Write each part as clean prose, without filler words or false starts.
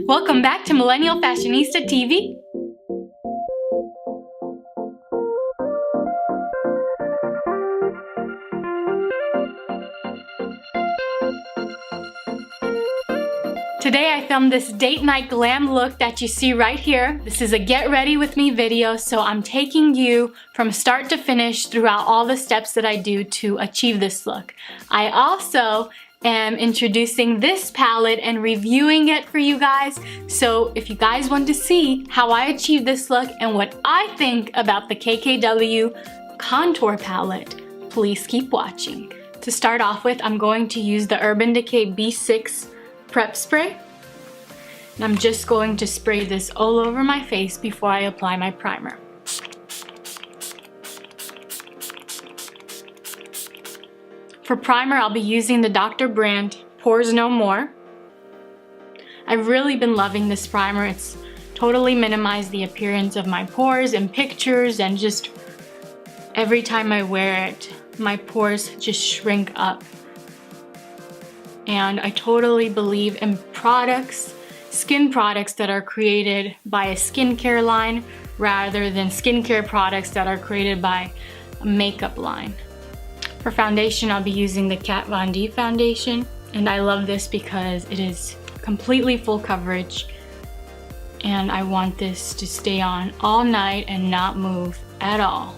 Welcome back to Millennial Fashionista TV. Today I filmed this date night glam look that you see right here. This is a get ready with me video, so I'm taking you from start to finish throughout all the steps that I do to achieve this look. I also am introducing this palette and reviewing it for you guys. So if you guys want to see how I achieved this look and what I think about the KKW contour palette, please keep watching. To start off with, I'm going to use the Urban Decay B6 Prep Spray. And I'm just going to spray this all over my face before I apply my primer. For primer, I'll be using the Dr. Brandt Pores No More. I've really been loving this primer. It's totally minimized the appearance of my pores in pictures, and just every time I wear it, my pores just shrink up. And I totally believe in products, skin products that are created by a skincare line rather than skincare products that are created by a makeup line. For foundation, I'll be using the Kat Von D foundation, and I love this because it is completely full coverage, and I want this to stay on all night and not move at all.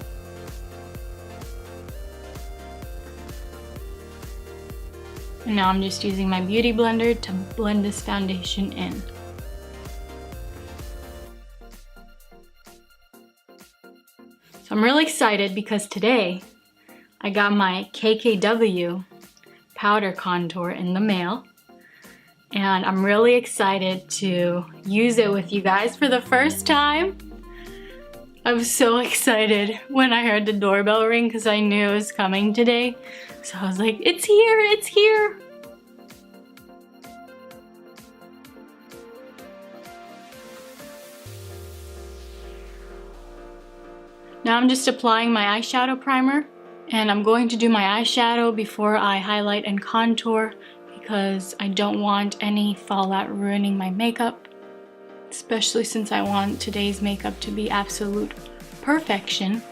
And now I'm just using my beauty blender to blend this foundation in. So I'm really excited because today I got my KKW powder contour in the mail. And I'm really excited to use it with you guys for the first time. I was so excited when I heard the doorbell ring because I knew it was coming today. So I was like, it's here, it's here. Now I'm just applying my eyeshadow primer, and I'm going to do my eyeshadow before I highlight and contour because I don't want any fallout ruining my makeup, especially since I want today's makeup to be absolute perfection.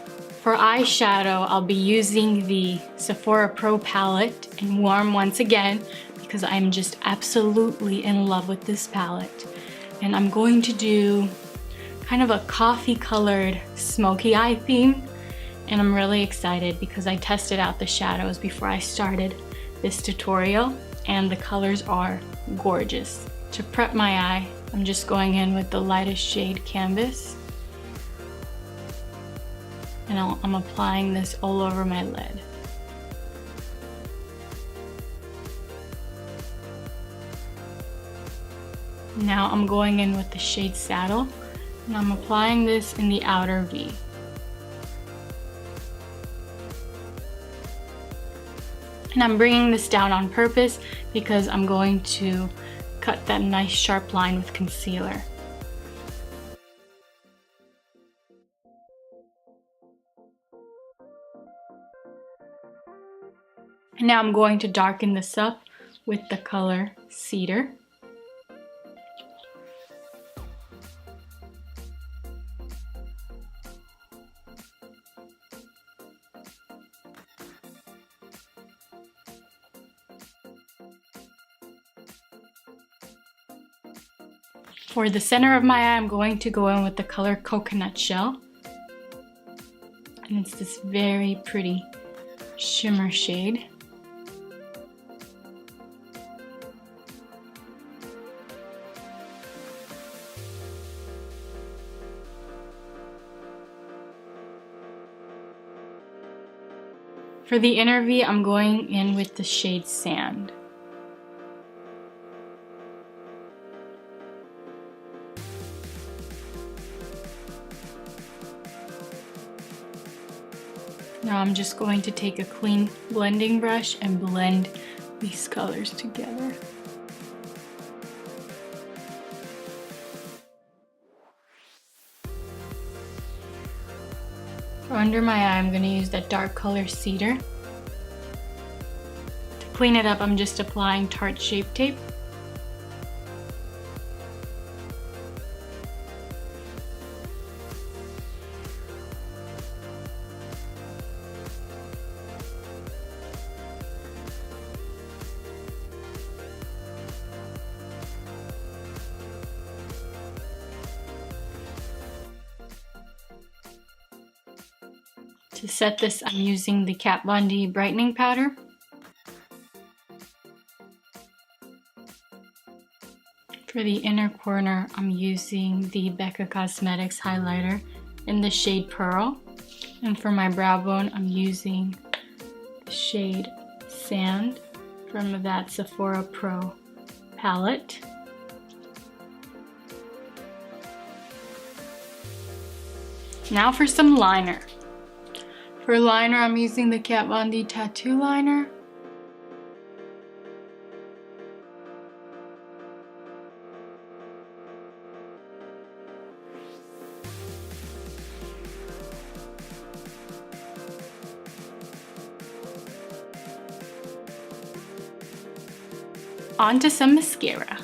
For eyeshadow, I'll be using the Sephora Pro palette in Warm once again because I'm just absolutely in love with this palette. And I'm going to do kind of a coffee colored smoky eye theme. And I'm really excited because I tested out the shadows before I started this tutorial, and the colors are gorgeous. To prep my eye, I'm just going in with the lightest shade Canvas. And I'm applying this all over my lid. Now I'm going in with the shade Saddle, and I'm applying this in the outer V. And I'm bringing this down on purpose because I'm going to cut that nice sharp line with concealer. And now I'm going to darken this up with the color Cedar. For the center of my eye, I'm going to go in with the color Coconut Shell. And it's this very pretty shimmer shade. For the inner V, I'm going in with the shade Sand. Now I'm just going to take a clean blending brush and blend these colors together. For under my eye, I'm going to use that dark color Cedar. To clean it up, I'm just applying Tarte Shape Tape. To set this, I'm using the Kat Von D brightening powder. For the inner corner, I'm using the Becca Cosmetics highlighter in the shade Pearl. And for my brow bone, I'm using the shade Sand from that Sephora Pro palette. Now for some liner. For liner, I'm using the Kat Von D tattoo liner. Onto some mascara.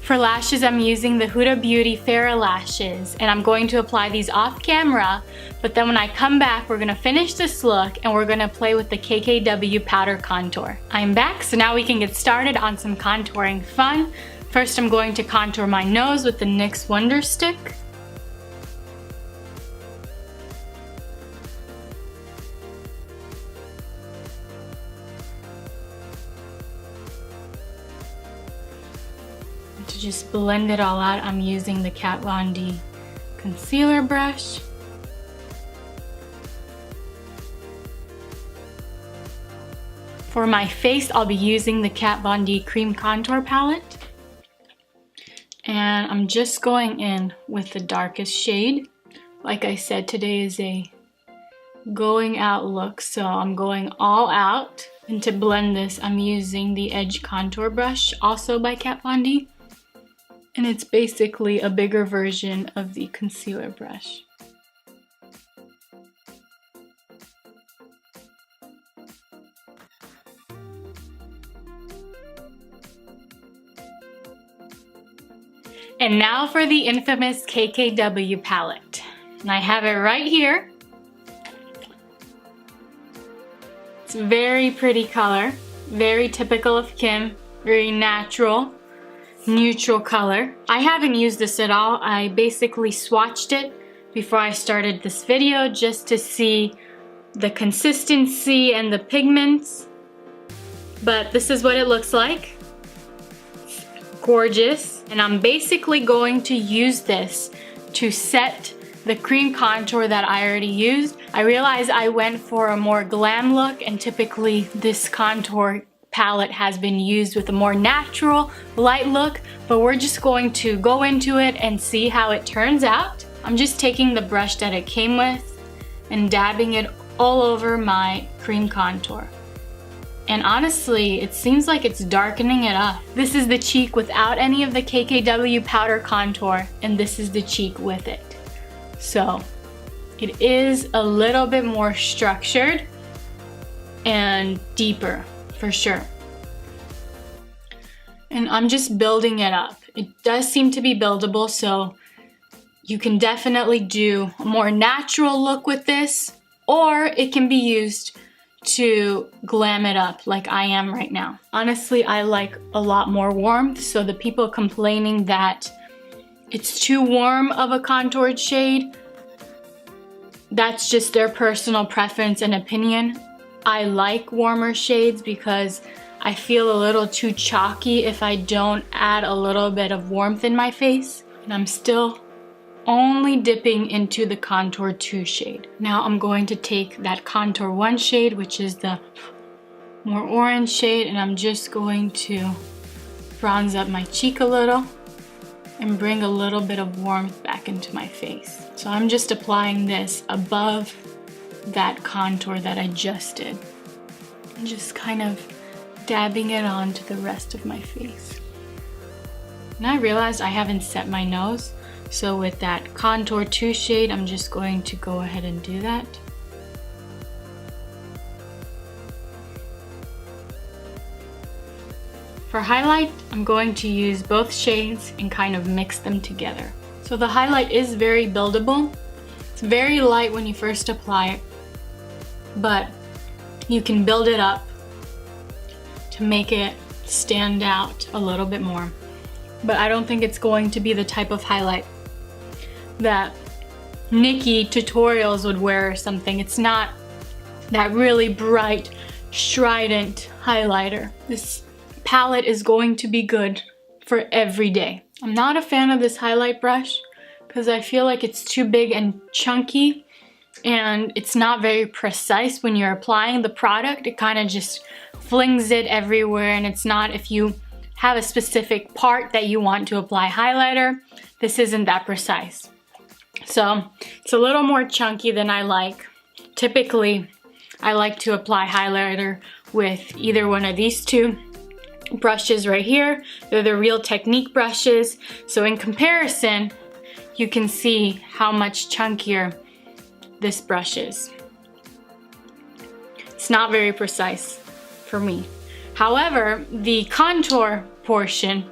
For lashes, I'm using the Huda Beauty Fair Lashes, and I'm going to apply these off camera, but then when I come back, we're gonna finish this look and we're gonna play with the KKW powder contour. I'm back, so now we can get started on some contouring fun. First, I'm going to contour my nose with the NYX Wonder Stick. To just blend it all out, I'm using the Kat Von D concealer brush. For my face, I'll be using the Kat Von D cream contour palette. And I'm just going in with the darkest shade. Like I said, today is a going out look, so I'm going all out. And to blend this, I'm using the Edge Contour Brush, also by Kat Von D. And it's basically a bigger version of the concealer brush. And now for the infamous KKW palette. And I have it right here. It's a very pretty color, very typical of Kim, very natural. Neutral color. I haven't used this at all. I basically swatched it before I started this video just to see the consistency and the pigments. But this is what it looks like. It's gorgeous. And I'm basically going to use this to set the cream contour that I already used. I realized I went for a more glam look, and typically this contour palette has been used with a more natural, light look, but we're just going to go into it and see how it turns out. I'm just taking the brush that it came with and dabbing it all over my cream contour. And honestly, it seems like it's darkening it up. This is the cheek without any of the KKW powder contour, and this is the cheek with it. So it is a little bit more structured and deeper, for sure. And I'm just building it up. It does seem to be buildable, so you can definitely do a more natural look with this, or it can be used to glam it up like I am right now. Honestly, I like a lot more warmth, so the people complaining that it's too warm of a contoured shade, that's just their personal preference and opinion. I like warmer shades because I feel a little too chalky if I don't add a little bit of warmth in my face. And I'm still only dipping into the Contour 2 shade. Now I'm going to take that Contour 1 shade, which is the more orange shade, and I'm just going to bronze up my cheek a little and bring a little bit of warmth back into my face. So I'm just applying this above that contour that I just did, and just kind of dabbing it onto the rest of my face. And I realized I haven't set my nose, so with that Contour 2 shade, I'm just going to go ahead and do that. For highlight, I'm going to use both shades and kind of mix them together. So the highlight is very buildable. It's very light when you first apply it, but you can build it up to make it stand out a little bit more. But I don't think it's going to be the type of highlight that Nikki Tutorials would wear or something. It's not that really bright, strident highlighter. This palette is going to be good for every day. I'm not a fan of this highlight brush because I feel like it's too big and chunky, and it's not very precise when you're applying the product. It kind of just flings it everywhere, and it's not, if you have a specific part that you want to apply highlighter, this isn't that precise. So it's a little more chunky than I like. Typically, I like to apply highlighter with either one of these two brushes right here. They're the Real Technique brushes. So in comparison, you can see how much chunkier this brush is. It's not very precise for me. However, the contour portion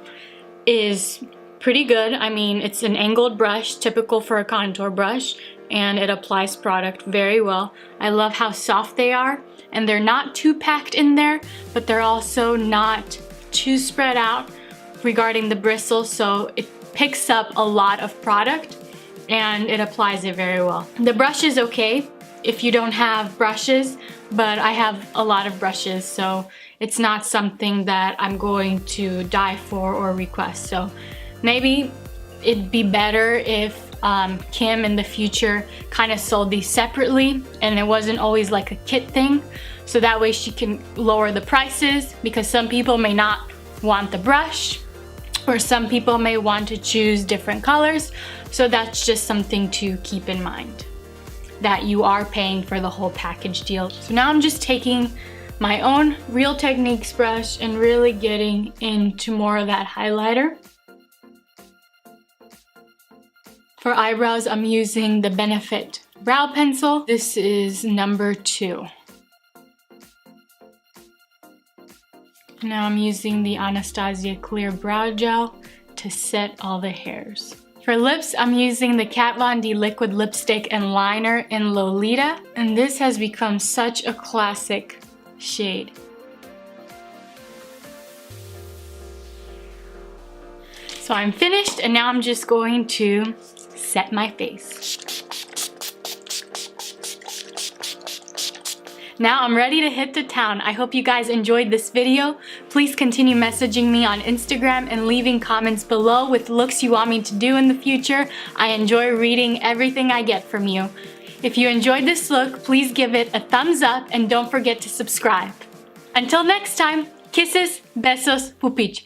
is pretty good. I mean, it's an angled brush, typical for a contour brush, and it applies product very well. I love how soft they are, and they're not too packed in there, but they're also not too spread out regarding the bristles, so it picks up a lot of product and it applies it very well. The brush is okay if you don't have brushes, but I have a lot of brushes, so it's not something that I'm going to die for or request. So maybe it'd be better if Kim in the future kind of sold these separately and it wasn't always like a kit thing, so that way she can lower the prices, because some people may not want the brush or some people may want to choose different colors. So that's just something to keep in mind, that you are paying for the whole package deal. So now I'm just taking my own Real Techniques brush and really getting into more of that highlighter. For eyebrows, I'm using the Benefit brow pencil. This is number 2. Now I'm using the Anastasia Clear Brow Gel to set all the hairs. For lips, I'm using the Kat Von D Liquid Lipstick and Liner in Lolita, and this has become such a classic shade. So I'm finished, and now I'm just going to set my face. Now I'm ready to hit the town. I hope you guys enjoyed this video. Please continue messaging me on Instagram and leaving comments below with looks you want me to do in the future. I enjoy reading everything I get from you. If you enjoyed this look, please give it a thumbs up and don't forget to subscribe. Until next time, kisses, besos, pupich.